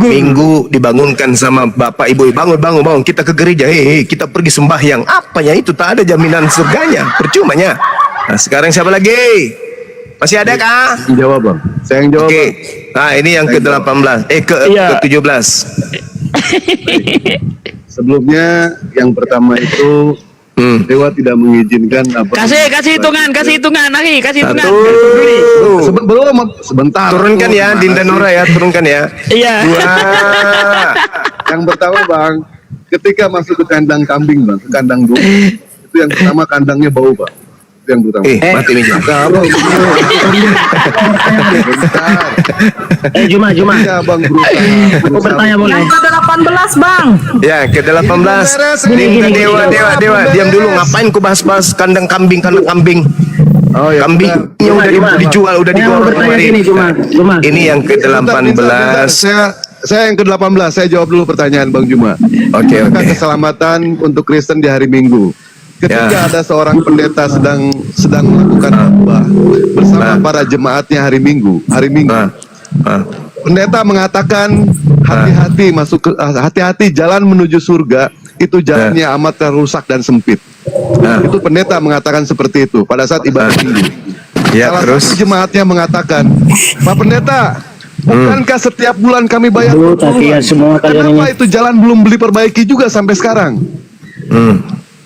Minggu dibangunkan sama bapak ibu, bangun, kita ke gereja, kita pergi sembahyang. Apanya itu, tak ada jaminan surganya, percumanya. Nah, sekarang siapa lagi? Masih ada kah? Jawab bang. Saya yang jawab. Oke. Nah, ini yang ke-18. Ke-17. Sebelumnya yang pertama itu Dewa tidak mengizinkan apa. Kasih hitungan, Aki, kasih hitungan. Sebentar. Turunkan ya, Dinda Nora ya, turunkan ya. Iya. 2. Yang pertama bang, ketika masuk ke kandang kambing bang, ke kandang domba, itu yang pertama kandangnya bau bang. Itu yang pertama. Mati meja. Juma. Iya bang, Aku bertanya boleh. Yang ke-18 Bang. Ya, ke-18. Dewa, diam dulu. Ngapain ku bahas-bahas kandang kambing? Oh, ya, kambingnya udah dijual, udah digoreng kemarin. Ini yang ke-18. Saya yang ke-18, saya jawab dulu pertanyaan Bang Juma. Oke. Keselamatan untuk Kristen di hari Minggu. Ketika ada seorang pendeta sedang melakukan khotbah bersama para jemaatnya hari Minggu. Pendeta mengatakan hati-hati jalan menuju surga itu jalannya amat rusak dan sempit. Itu pendeta mengatakan seperti itu pada saat ibadah Minggu. Salah satu jemaatnya mengatakan, Pak Pendeta, bukankah setiap bulan kami bayar kenapa itu jalan belum diperbaiki juga sampai sekarang?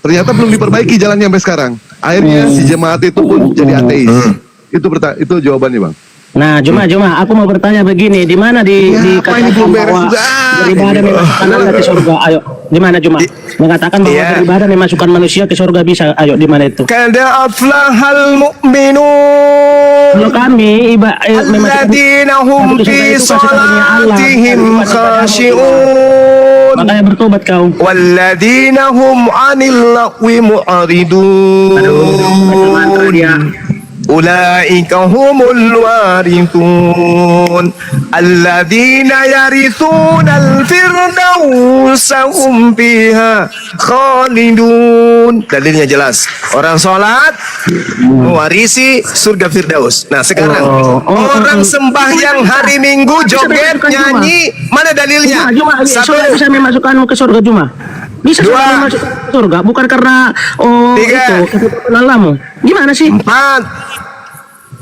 Ternyata belum diperbaiki jalannya sampai sekarang. Akhirnya si jemaat itu pun jadi ateis. Itu jawabannya bang. Nah, Juma, aku mau bertanya begini, di mana dikatakan bahwa beribadah memasukkan Anda ke surga? Ayo, di mana Juma? Mengatakan bahwa beribadah memasukkan manusia ke surga bisa? Ayo, di mana itu? Kada aflahal mu'minun. Kalau kami alladzina hum fi salatihim khashi'un. Makanya bertobat kau. Walladzina hum 'anil lagwi mu'ridun. ulaika humul warithun alladzina yarithunal firdausa hum fiha khalidun. Dalilnya jelas, orang sholat mewarisi surga firdaus. Nah sekarang orang sembahyang hari Minggu joget nyanyi, mana dalilnya? Satu, bisa memasukkanmu ke surga Juma. Bisa surga masuk ke surga bukan karena tiga, itu lalamu. Gimana sih? 4,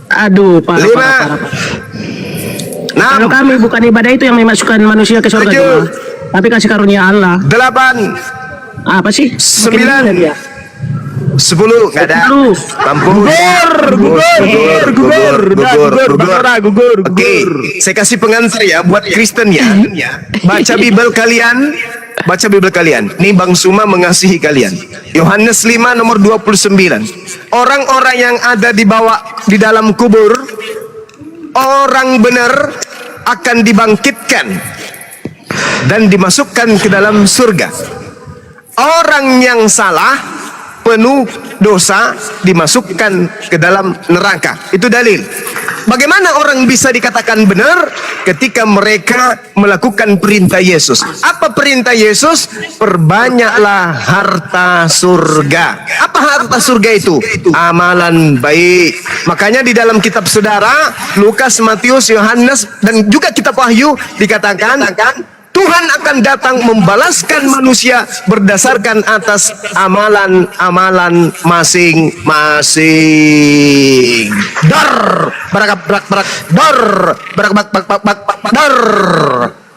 aduh, 5, 6, kalau kami bukan ibadah itu yang memasukkan manusia ke surga 7, Juma, tapi kasih karunia Allah. 8, Apa sih? 9, 10, nggak ada. Lampu. Gugur. Oke, saya kasih pengantar ya buat Kristen ya. Baca Bible kalian. Nih Bang Suma mengasihi kalian. Yohanes 5 nomor 29. Orang-orang yang ada di dalam kubur, orang benar akan dibangkitkan dan dimasukkan ke dalam surga. Orang yang salah, penuh dosa, dimasukkan ke dalam neraka. Itu dalil. Bagaimana orang bisa dikatakan benar ketika mereka melakukan perintah Yesus? Apa perintah Yesus? Perbanyaklah harta surga. Apa harta surga itu? Amalan baik. Makanya di dalam kitab saudara Lukas, Matius, Yohanes dan juga kitab Wahyu dikatakan Tuhan akan datang membalaskan manusia berdasarkan atas amalan-amalan masing-masing.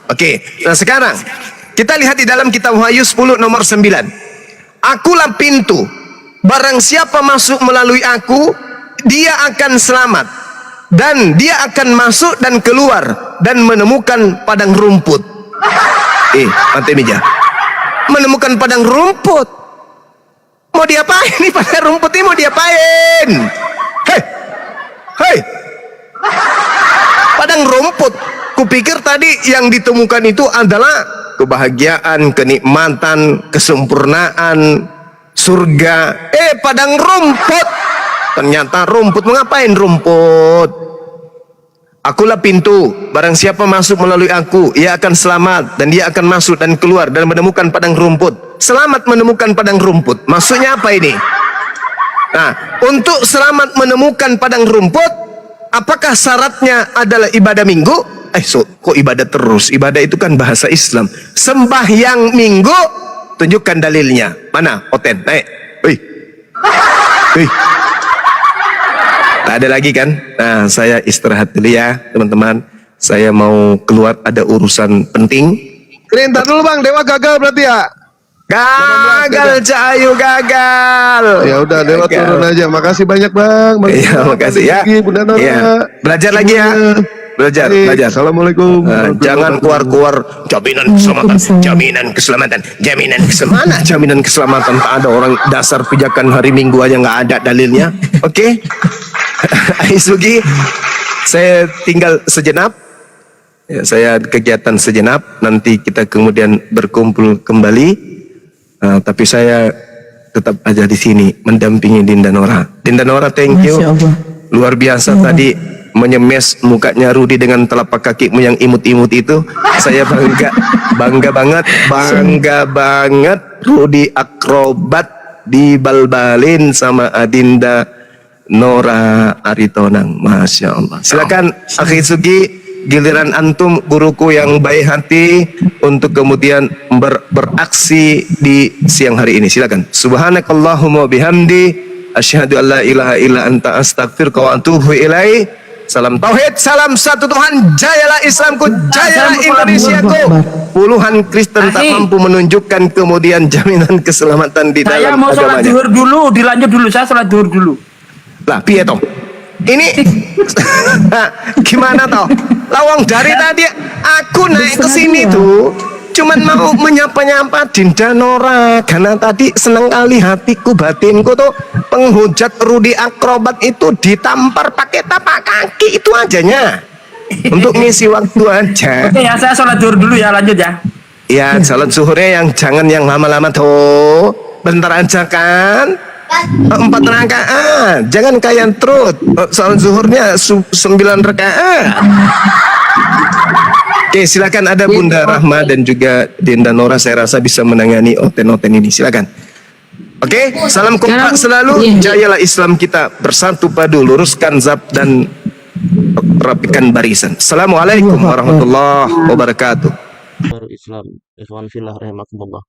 Oke, nah sekarang kita lihat di dalam kitab Wahyu 10 nomor 9. Akulah pintu, barang siapa masuk melalui aku, dia akan selamat, dan dia akan masuk dan keluar dan menemukan padang rumput. Pantai meja. Menemukan padang rumput. Mau diapain nih padang rumput ini? Mau diapain? Hei. Padang rumput. Kupikir tadi yang ditemukan itu adalah kebahagiaan, kenikmatan, kesempurnaan, surga. Padang rumput. Ternyata rumput. Mau ngapain rumput? Akulah pintu, barang siapa masuk melalui aku, ia akan selamat, dan dia akan masuk dan keluar dan menemukan padang rumput. Selamat menemukan padang rumput, maksudnya apa ini? Nah, untuk selamat menemukan padang rumput, apakah syaratnya adalah ibadah minggu? Kok ibadah terus? Ibadah itu kan bahasa Islam. Sembahyang minggu, tunjukkan dalilnya. Mana? Oten, naik. Wih. Tak ada lagi kan? Nah, saya istirahat dulu ya, teman-teman. Saya mau keluar, ada urusan penting. Perintah dulu Bang, Dewa gagal berarti ya? Gagal, Cahayu gagal. Ya udah, Dewa turun aja. Makasih banyak Bang. Iya, makasih ya. Bunda Nora. Iya. Belajar lagi ya. Belajar. Assalamualaikum. Jangan keluar-keluar jaminan keselamatan. Jaminan keselamatan. Tak ada orang dasar pijakan hari Minggu aja nggak ada dalilnya. Oke. Aisugi, saya tinggal sejenak. Ya, saya kegiatan sejenak. Nanti kita kemudian berkumpul kembali. Tapi saya tetap aja di sini mendampingi Dinda Nora. Dinda Nora, thank you. Luar biasa tadi menyemes mukanya Rudi dengan telapak kakimu yang imut-imut itu. Saya bangga banget Rudi akrobat dibalbalin sama Adinda Nora Aritonang. Masya Allah. Silakan Akhi Sugi, giliran antum guruku yang baik hati untuk kemudian beraksi di siang hari ini. Silakan. Subhanakallahumma bihamdi asyhadu an la ilaha illa anta astaghfiruka wa atubu ilaih. Salam tauhid, salam satu Tuhan, jayalah Islamku, jayalah Indonesiaku. Puluhan Kristen tak mampu menunjukkan kemudian jaminan keselamatan di dalam agamanya. Saya mau sholat zuhur dulu, dilanjut dulu, saya sholat zuhur dulu. Lah, piye toh? Ini gimana toh? Lawang dari tadi aku naik ke sini tuh cuman mau menyapa-nyapa Dinda Nora karena tadi senang kali hatiku, batinku tuh penghujat Rudi akrobat itu ditampar pakai tapak kaki itu ajanya untuk ngisi waktu aja. Oke ya, saya sholat zuhur dulu ya, lanjut ya. Ya, sholat zuhurnya yang jangan yang lama-lama tuh, bentar aja kan. 4 rakaat. Jangan kayak trut. Salat zuhurnya 9 rakaat. Oke, silakan ada Bunda Rahma dan juga Dinda Nora, saya rasa bisa menangani oten-oten ini. Silakan. Oke, salam kompak selalu. Jayalah Islam kita bersatu padu, luruskan zab dan rapikan barisan. Assalamualaikum warahmatullahi wabarakatuh. Baru Islam, ikhwan fillah rahimakumullah.